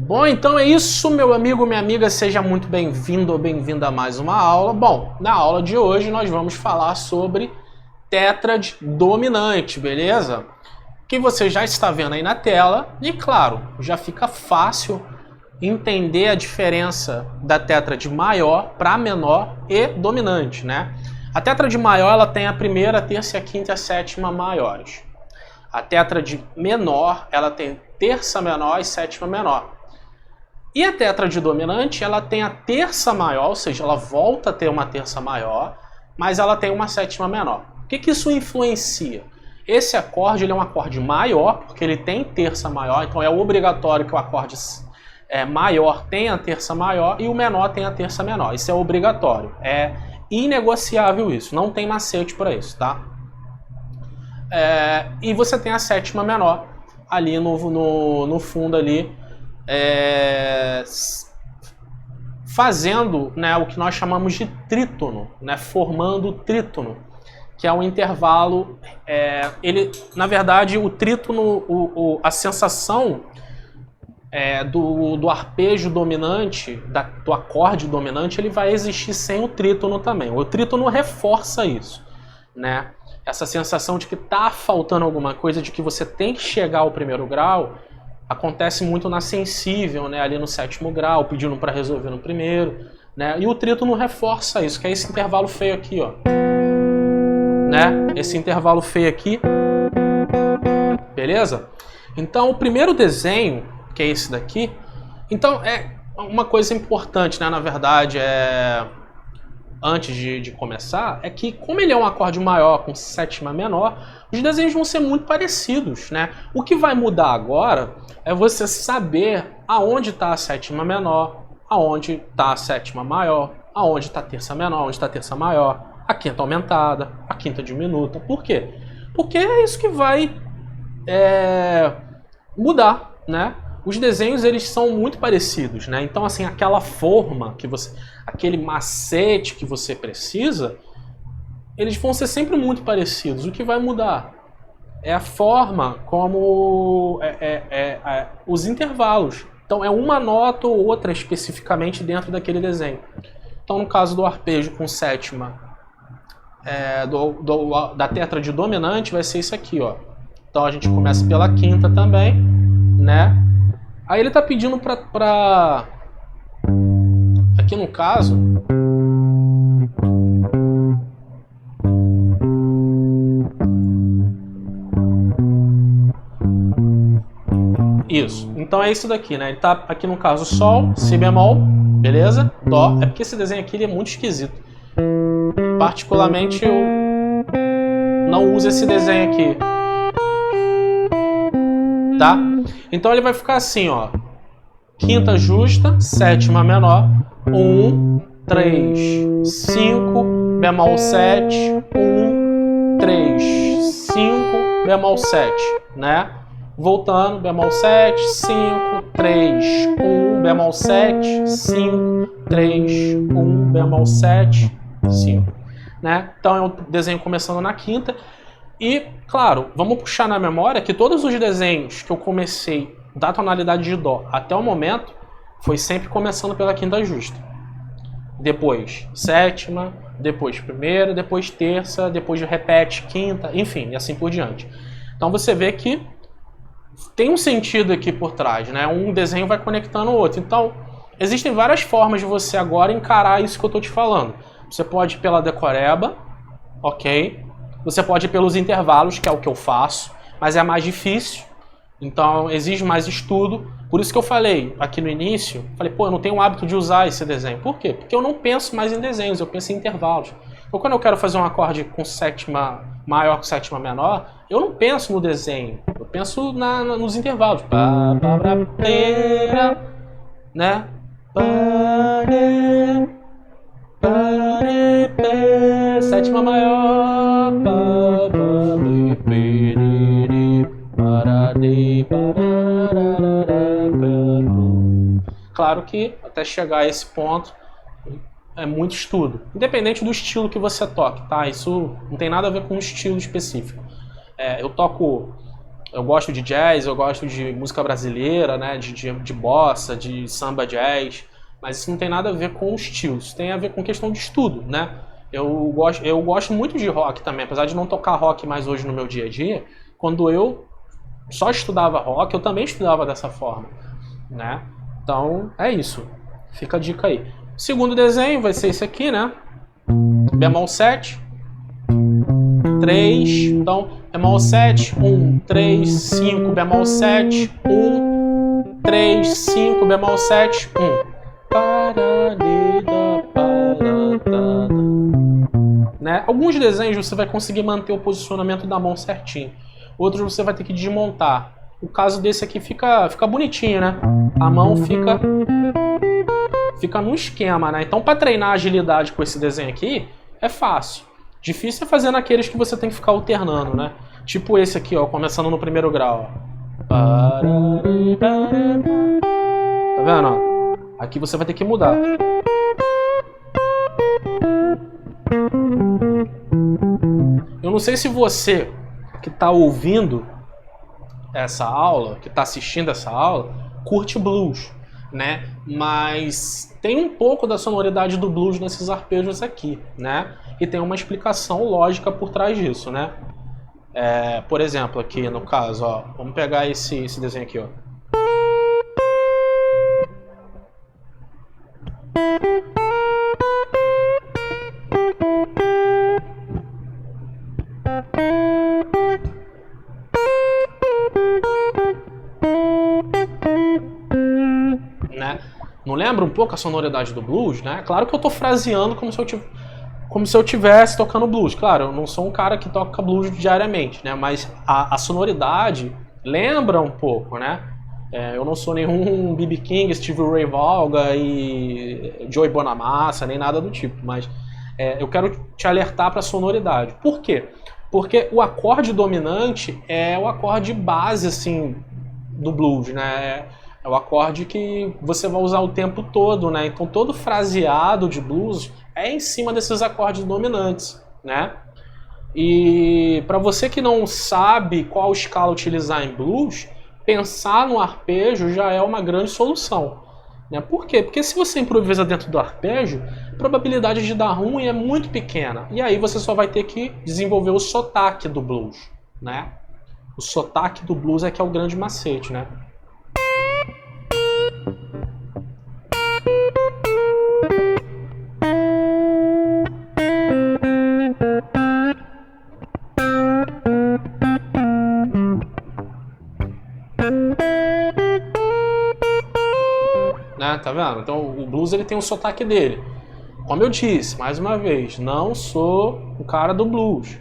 Bom, então é isso, meu amigo, minha amiga, seja muito bem-vindo ou bem-vinda a mais uma aula. Bom, na aula de hoje nós vamos falar sobre tétrade dominante, beleza? Que você já está vendo aí na tela e, claro, já fica fácil entender a diferença da tétrade maior para menor e dominante, né? A tétrade maior ela tem a primeira, a terça, a quinta e a sétima maiores. A tétrade menor ela tem terça menor e sétima menor. E a tétrade dominante ela tem a terça maior, ou seja, ela volta a ter uma terça maior, mas ela tem uma sétima menor. O que isso influencia? Esse acorde ele é um acorde maior, porque ele tem terça maior, então é obrigatório que o acorde maior tenha a terça maior e o menor tenha a terça menor. Isso é obrigatório, é inegociável isso, não tem macete para isso, tá? E você tem a sétima menor ali no fundo ali, fazendo, né, o que nós chamamos de trítono, né, formando o trítono, que é um intervalo, na verdade o trítono, a sensação do arpejo dominante, do acorde dominante, ele vai existir sem o trítono também. O trítono reforça isso, né? Essa sensação de que está faltando alguma coisa, de que você tem que chegar ao primeiro grau, acontece muito na sensível, né? Ali no sétimo grau, pedindo para resolver no primeiro, né? E o trítono reforça isso, que é esse intervalo feio aqui, ó, né? Esse intervalo feio aqui, beleza? Então o primeiro desenho, que é esse daqui, então é uma coisa importante, né? Na verdade, antes de começar, é que como ele é um acorde maior com sétima menor, os desenhos vão ser muito parecidos, né? O que vai mudar agora é você saber aonde está a sétima menor, aonde está a sétima maior, aonde está a terça menor, aonde está a terça maior, a quinta aumentada, a quinta diminuta. Por quê? Porque é isso que vai mudar, né? Os desenhos eles são muito parecidos, né? Então assim, aquela forma que aquele macete que você precisa, eles vão ser sempre muito parecidos. O que vai mudar é a forma como os intervalos. Então é uma nota ou outra especificamente dentro daquele desenho. Então no caso do arpejo com sétima, da tétrade dominante vai ser isso aqui, ó. Então a gente começa pela quinta também, né? Aí ele tá pedindo pra aqui no caso, isso. Então é isso daqui, né? Ele tá aqui no caso Sol, Si bemol, beleza? Dó. É porque esse desenho aqui ele é muito esquisito. Particularmente eu não uso esse desenho aqui, tá? Então ele vai ficar assim, ó. Quinta justa, sétima menor, 1, 3, 5, bemol 7, 1, 3, 5, bemol 7, né? Voltando, bemol 7, 5, 3, 1, bemol 7, 5, 3, 1, bemol 7, 5, né? Então é um desenho começando na quinta. E, claro, vamos puxar na memória que todos os desenhos que eu comecei da tonalidade de Dó até o momento foi sempre começando pela quinta justa. Depois sétima, depois primeira, depois terça, depois repete quinta, enfim, e assim por diante. Então você vê que tem um sentido aqui por trás, né? Um desenho vai conectando o outro. Então, existem várias formas de você agora encarar isso que eu estou te falando. Você pode ir pela decoreba, ok? Você pode ir pelos intervalos, que é o que eu faço, mas é mais difícil, então exige mais estudo. Por isso que eu falei aqui no início, eu não tenho o hábito de usar esse desenho. Por quê? Porque eu não penso mais em desenhos, eu penso em intervalos. Então quando eu quero fazer um acorde com sétima maior com sétima menor, eu não penso no desenho, eu penso nos intervalos. Né? Sétima maior. Claro que até chegar a esse ponto é muito estudo, independente do estilo que você toque, tá? Isso não tem nada a ver com um estilo específico. Eu toco Eu gosto de jazz, eu gosto de música brasileira, né? De bossa, de samba jazz. Mas isso não tem nada a ver com o estilo, isso tem a ver com questão de estudo, né? Eu gosto muito de rock também, apesar de não tocar rock mais hoje no meu dia a dia. Quando eu só estudava rock, eu também estudava dessa forma, né? Então, é isso. Fica a dica aí. O segundo desenho vai ser esse aqui, né? Bemol 7. 3. Então, bemol 7, 1, 3, 5, bemol 7, 1, 3, 5, bemol 7, 1. Né? Alguns desenhos você vai conseguir manter o posicionamento da mão certinho. Outros você vai ter que desmontar. O caso desse aqui fica bonitinho, né? A mão fica no esquema, né? Então, para treinar a agilidade com esse desenho aqui, é fácil. Difícil é fazer naqueles que você tem que ficar alternando, né? Tipo esse aqui, ó, começando no primeiro grau. Ó. Tá vendo, ó? Aqui você vai ter que mudar. Eu não sei se você que está ouvindo essa aula, que está assistindo essa aula, curte blues, né? Mas tem um pouco da sonoridade do blues nesses arpejos aqui, né? E tem uma explicação lógica por trás disso, né? Por exemplo, aqui no caso, ó, vamos pegar esse desenho aqui, ó. Né? Não lembra um pouco a sonoridade do blues, né? Claro que eu tô fraseando como se eu tivesse tocando blues. Claro, eu não sou um cara que toca blues diariamente, né? Mas a sonoridade lembra um pouco, né? Eu não sou nenhum B.B. King, Stevie Ray Vaughan e Joey Bonamassa, nem nada do tipo, mas eu quero te alertar para a sonoridade. Por quê? Porque o acorde dominante é o acorde base, assim, do blues, né? É o acorde que você vai usar o tempo todo, né? Então todo fraseado de blues é em cima desses acordes dominantes, né? E para você que não sabe qual escala utilizar em blues, pensar no arpejo já é uma grande solução, né? Por quê? Porque se você improvisa dentro do arpejo, a probabilidade de dar ruim é muito pequena. E aí você só vai ter que desenvolver o sotaque do blues, né? O sotaque do blues é que é o grande macete, né? Tá vendo? Então o blues ele tem um sotaque dele. Como eu disse, mais uma vez, não sou o cara do blues,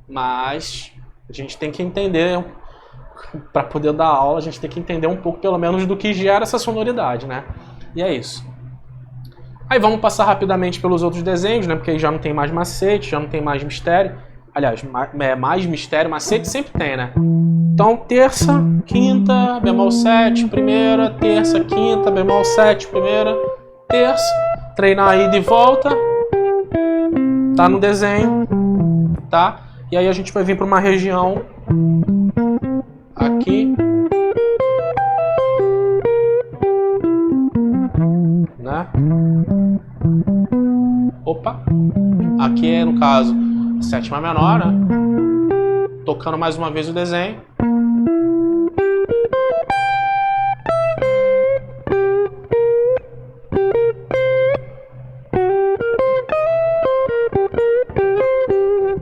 mas a gente tem que entender, para poder dar aula, a gente tem que entender um pouco pelo menos do que gera essa sonoridade, né? E é isso. Aí vamos passar rapidamente pelos outros desenhos, né? Porque aí já não tem mais macete, já não tem mais mistério. Aliás, mais mistério, macete sempre tem, né? Então, terça, quinta, bemol 7, primeira, terça, quinta, bemol 7, primeira, terça. Treinar aí de volta. Tá no desenho, tá? E aí a gente vai vir para uma região aqui, né? Opa! Aqui é, no caso, a sétima menor, né? Tocando mais uma vez o desenho.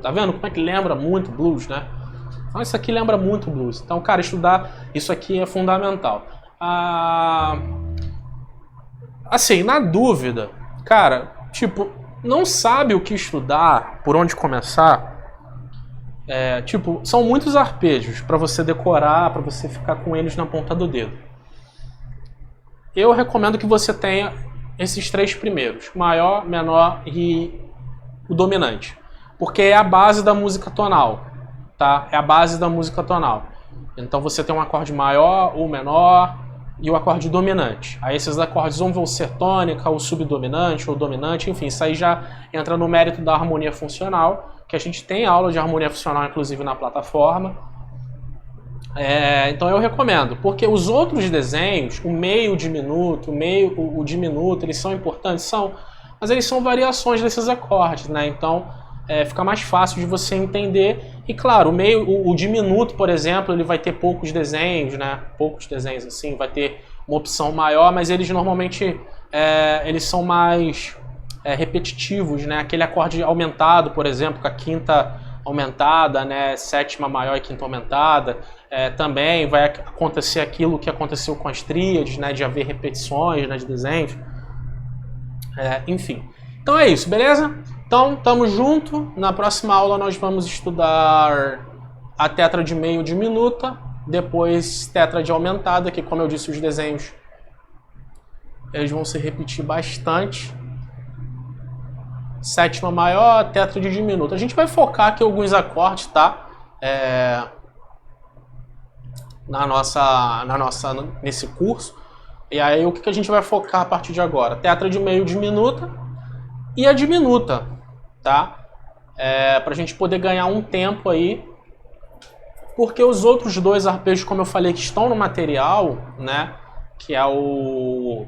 Tá vendo como é que lembra muito blues, né? Então isso aqui lembra muito blues. Então, cara, estudar isso aqui é fundamental. Assim, na dúvida, cara, tipo, não sabe o que estudar, por onde começar. Tipo, são muitos arpejos para você decorar, para você ficar com eles na ponta do dedo. Eu recomendo que você tenha esses três primeiros, maior, menor e o dominante, porque é a base da música tonal, tá? É a base da música tonal. Então você tem um acorde maior ou menor e o acorde dominante. Aí esses acordes vão ser tônica, ou subdominante, ou dominante, enfim, isso aí já entra no mérito da harmonia funcional, que a gente tem aula de harmonia funcional, inclusive, na plataforma. Então eu recomendo, porque os outros desenhos, o meio diminuto, o diminuto, eles são importantes, são, mas eles são variações desses acordes, né? Então fica mais fácil de você entender. E claro, o diminuto, por exemplo, ele vai ter poucos desenhos, né? Poucos desenhos assim, vai ter uma opção maior, mas eles normalmente eles são mais repetitivos, né? Aquele acorde aumentado, por exemplo, com a quinta aumentada, né? Sétima maior e quinta aumentada. Também vai acontecer aquilo que aconteceu com as tríades, né? De haver repetições, né? De desenhos. Enfim. Então é isso, beleza? Então, tamo junto. Na próxima aula nós vamos estudar a tétrade meio diminuta, depois tétrade aumentada, que como eu disse, os desenhos eles vão se repetir bastante. Sétima maior, tétrade diminuta. A gente vai focar aqui alguns acordes, tá? Nesse curso. E aí o que a gente vai focar a partir de agora? Tétrade meio diminuta e a diminuta, tá? Pra gente poder ganhar um tempo aí. Porque os outros dois arpejos, como eu falei, que estão no material, né? Que é o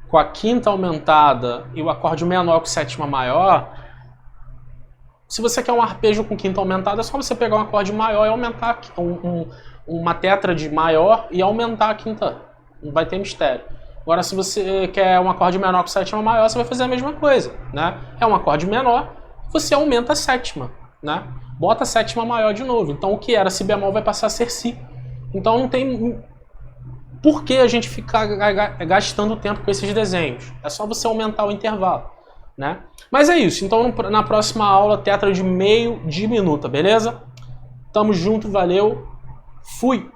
com a quinta aumentada e o acorde menor com sétima maior. Se você quer um arpejo com quinta aumentada, é só você pegar um acorde maior e aumentar uma tétrade maior e aumentar a quinta. Não vai ter mistério. Agora, se você quer um acorde menor com sétima maior, você vai fazer a mesma coisa, né? É um acorde menor, você aumenta a sétima, né? Bota a sétima maior de novo. Então, o que era si bemol vai passar a ser si. Então, não tem por que a gente ficar gastando tempo com esses desenhos. É só você aumentar o intervalo, né? Mas é isso. Então, na próxima aula, tétrade meio diminuta, beleza? Tamo junto, valeu, fui!